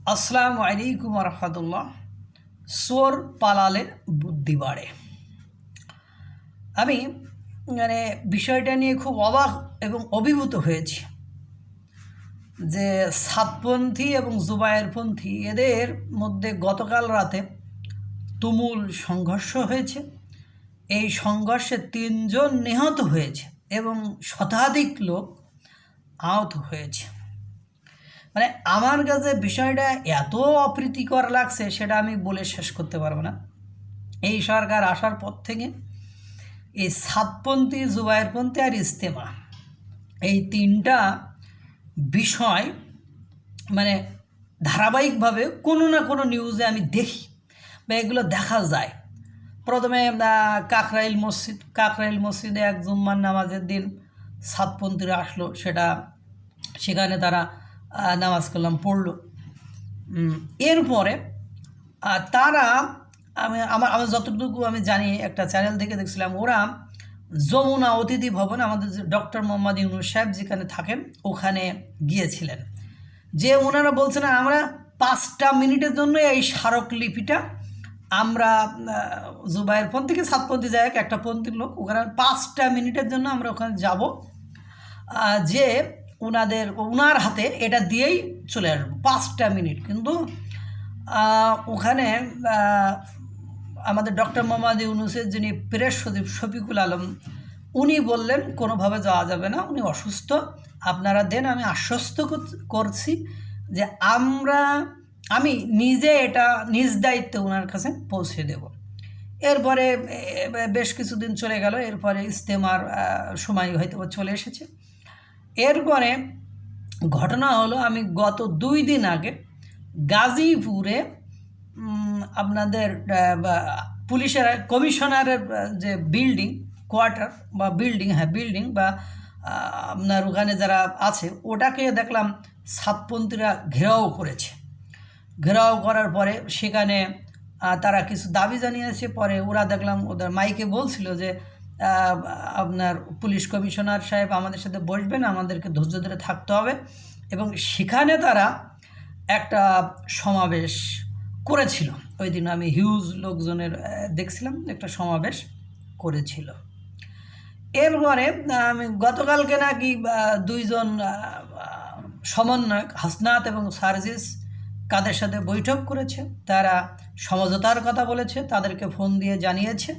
আসসালামু আলাইকুম রহমতুল্লাহ। সোর পালালে বুদ্ধি বাড়ে। আমি বিষয়টা নিয়ে খুব অবাক এবং অভিভূত হয়েছি যে সাতপন্থী এবং জুবায়েরপন্থী এদের মধ্যে গতকাল রাতে তুমুল সংঘর্ষ হয়েছে। এই সংঘর্ষে ৩ জন নিহত হয়েছে এবং শতাধিক লোক আহত হয়েছে। আমার কাছে বিষয়টা এত অপ্রীতিকর লাগছে সেটা আমি বলে শেষ করতে পারবো না। এই সরকার আসার পর থেকে এই সাতপন্থী, জুবায়েরপন্থী আর ইজতেমা, এই ৩টা বিষয় ধারাবাহিকভাবে কোনো না কোনো নিউজে আমি দেখি বা এগুলো দেখা যায়। প্রথমে কাকরাইল মসজিদে এক জুম্মার নামাজের দিন সাতপন্থীরা আসলো, সেখানে তারা নামাজ কালাম পড়লো। এরপরে তারা আমার যতটুকু আমি জানি, একটা চ্যানেল থেকে দেখছিলাম, ওরা যমুনা অতিথি ভবন, আমাদের যে ডক্টর মোহাম্মদ ইউনূস সাহেব যেখানে থাকেন ওখানে গিয়েছিলেন। যে ওনারা বলছেন আমরা 5টা মিনিটের জন্য এই স্মারকলিপিটা আমরা জুবায়েরপন্থীকে সাতপন্থী যায় একটা পন্থীর লোক, ওখানে 5টা মিনিটের জন্য আমরা ওখানে যাব, যে ওনার হাতে এটা দিয়েই চলে আসবো 5টা মিনিট। কিন্তু ওখানে আমাদের ডক্টর মোহাম্মদ ইউনূসের যিনি প্রেস সচিব শফিকুল আলম, উনি বললেন কোনোভাবে যাওয়া যাবে না, উনি অসুস্থ, আপনারা দেন, আমি আশ্বস্ত করছি যে আমি নিজে এটা নিজ দায়িত্বে ওনার কাছে পৌঁছে দেব। এরপরে বেশ কিছুদিন চলে গেল, এরপরে ইজতেমার সময় হয়তো চলে এসেছে। এরপরে ঘটনা হলো, আমি গত 2 দিন আগে গাজীপুরে আপনাদের পুলিশের কমিশনারের যে বিল্ডিং কোয়ার্টার বা বিল্ডিং বা আপনার ওখানে যারা আছে ওটাকে দেখলাম সাতপন্থীরা ঘেরাও করেছে। ঘেরাও করার পরে সেখানে তারা কিছু দাবি জানিয়েছে। পরে ওরা দেখলাম ওদের মাইকে বলছিল যে আপনার পুলিশ কমিশনার সাহেব আমাদের সাথে বসবেন, আমাদেরকে ধৈর্য ধরে থাকতে হবে। এবং সেখানে তারা একটা সমাবেশ করেছিল। ওই দিন আমি হিউজ লোকজনের দেখছিলাম, একটা সমাবেশ করেছিল। এরপরে আমি গতকালকে নাকি 2 জন সমন্বয়ক হাসনাত এবং সার্জিস কাদের সাথে বৈঠক করেছে, তারা সমঝোতার কথা বলেছে, তাদেরকে ফোন দিয়ে জানিয়েছে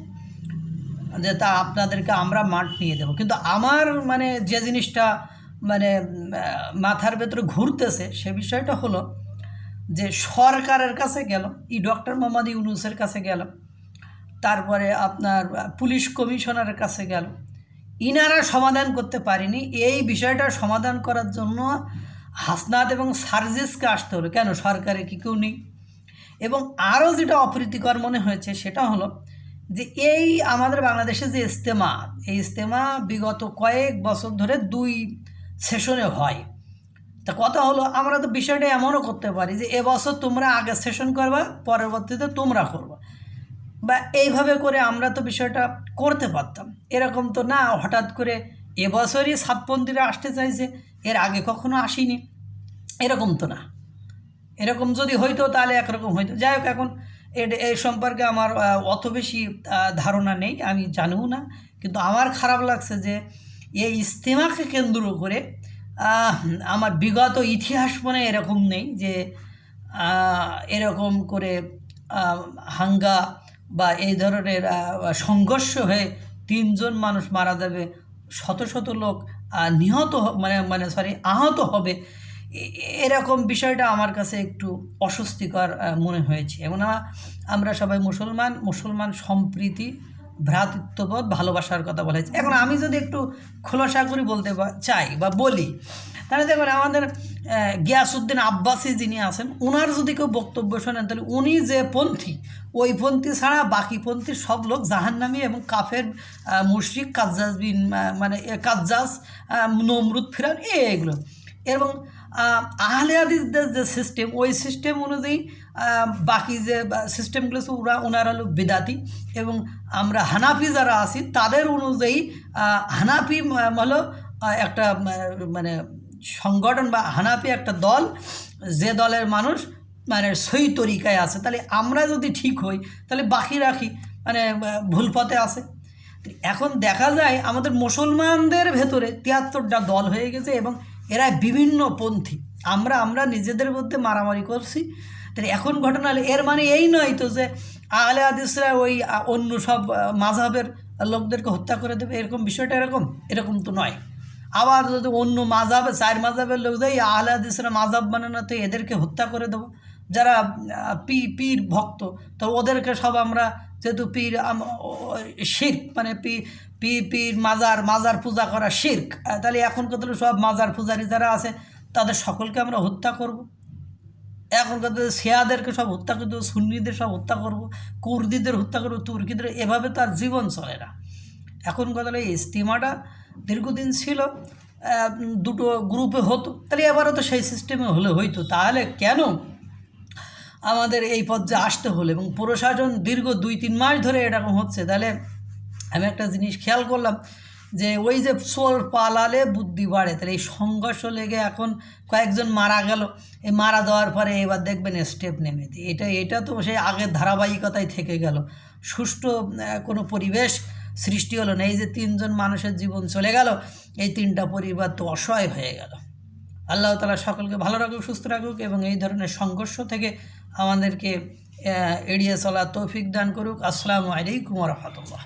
যে তা আপনাদেরকে আমরা মাঠ নিয়ে দেব। কিন্তু আমার যে জিনিসটা মাথার ভেতরে ঘুরতেছে সে বিষয়টা হলো যে সরকারের কাছে গেল, ডক্টর মোহাম্মদ ইউনূসের কাছে গেল, তারপরে আপনার পুলিশ কমিশনারের কাছে গেল, ইনারা সমাধান করতে পারেনি। এই বিষয়টা সমাধান করার জন্য হাসনাত এবং সার্জিসকে আসতে হলো। কেন? সরকারে কি কেউ নেই? এবং আরও যেটা অপ্রীতিকর মনে হয়েছে সেটা হলো যে এই আমাদের বাংলাদেশে যে ইজতেমা, এই ইজতেমা বিগত কয়েক বছর ধরে 2 সেশনে হয়। তা কথা হলো, আমরা তো বিষয়টা এমনও করতে পারি যে এবছর তোমরা আগে সেশন করবা, পরবর্তীতে তোমরা করবা, বা এইভাবে করে আমরা তো বিষয়টা করতে পারতাম। এরকম তো না হঠাৎ করে এবছরই সাতপন্থীরা আসতে চাইছে, এর আগে কখনো আসেনি, এরকম তো না। এরকম যদি হইতো তাহলে একরকম হইতো। যাই হোক, এখন এই সম্পর্কে আমার অত বেশি ধারণা নেই, আমি জানিও না। কিন্তু আমার খারাপ লাগছে যে এই ইজতেমাকে কেন্দ্র করে আমার বিগত ইতিহাস এরকম নেই যে এরকম করে হাঙ্গা বা এই ধরনের সংঘর্ষ হয়ে 3 জন মানুষ মারা যাবে, শত শত লোক নিহত আহত হবে। এরকম বিষয়টা আমার কাছে একটু অস্বস্তিকর মনে হয়েছে। এবং আমরা সবাই মুসলমান সম্প্রীতি, ভ্রাতৃত্ববোধ, ভালোবাসার কথা বলা হয়েছে। এখন আমি যদি একটু খোলাসা করে বলতে চাই বা বলি, তাহলে দেখবেন আমাদের গিয়াসউদ্দিন আব্বাসি যিনি আছেন, ওনার যদি কেউ বক্তব্য শোনেন তাহলে উনি যে পন্থী, ওই পন্থী ছাড়া বাকি পন্থীর সব লোক জাহান্নামী এবং কাফের, মুশরিক, কাজ্জাস, নমরুদ, ফিরান, এগুলো। এবং আহলে হাদিসদের যে সিস্টেম, ওই সিস্টেম অনুযায়ী বাকি যে সিস্টেমগুলো ওনারা হলো বিদাতি। এবং আমরা হানাফি যারা আছি তাদের অনুযায়ী হানাফি হলো একটা সংগঠন বা হানাফি একটা দল, যে দলের মানুষ মানে সই তরিকায় আছে, তাহলে আমরা যদি ঠিক হই তাহলে বাকি রাখি মানে ভুল পথে আছে। এখন দেখা যায় আমাদের মুসলমানদের ভেতরে 73টা দল হয়ে গেছে এবং এরা বিভিন্ন পন্থী। আমরা নিজেদের মধ্যে মারামারি করছি। তাহলে এখন ঘটনা হলে এর মানে এই নয় তো যে আহলে হাদিসরা ওই অন্য সব মাযহাবের লোকদেরকে হত্যা করে দেবে, এরকম বিষয়টা এরকম তো নয়। আবার যদি অন্য মাযহাবে 4 মাযহাবের লোক যায় আহলে হাদিসরা মাযহাব মানে না, তো এদেরকে হত্যা করে দেবো। যারা পীর ভক্ত, তো ওদেরকে সব আমরা যেহেতু পীর শিরক মানে পীর মাজার পূজা করা শিরক, তাহলে এখন কত সব মাজার পূজারী যারা আছে তাদের সকলকে আমরা হত্যা করব। এখন কত শিয়াদেরকে সব হত্যা করে দেবো, সুন্নিদের সব হত্যা করব, কুর্দিদের হত্যা করবো, তুর্কিদের, এভাবে তো আর জীবন চলে না। এখন কথা হলো এই ইজতিমাটা দীর্ঘদিন ছিল, দুটো গ্রুপে হতো, তাহলে এবারও তো সেই সিস্টেমে হইতো। তাহলে কেন আমাদের এই পর্যায়ে আসতে হলো? এবং প্রশাসন দীর্ঘ 2-3 মাস ধরে এরকম হচ্ছে। তাহলে আমি একটা জিনিস খেয়াল করলাম যে ওই যে চোর পালালে বুদ্ধি বাড়ে, তাহলে এই সংঘর্ষ লেগে এখন কয়েকজন মারা গেল। এই মারা যাওয়ার পরে এবার দেখবেন স্টেপ নেমে দিয়ে এটা তো সেই আগের ধারাবাহিকতায় থেকে গেল। সুষ্ঠু কোনো পরিবেশ সৃষ্টি হলো না। এই যে 3 জন মানুষের জীবন চলে গেল, এই 3টা পরিবার তো অসহায় হয়ে গেল। আল্লাহ তাআলা সকলকে ভালো রাখুক, সুস্থ রাখুক এবং এই ধরনের সংঘর্ষ থেকে আমাদেরকে এড়িয়ে চলার তৌফিক দান করুক। আসসালামু আলাইকুম ওয়া রাহমাতুল্লাহ।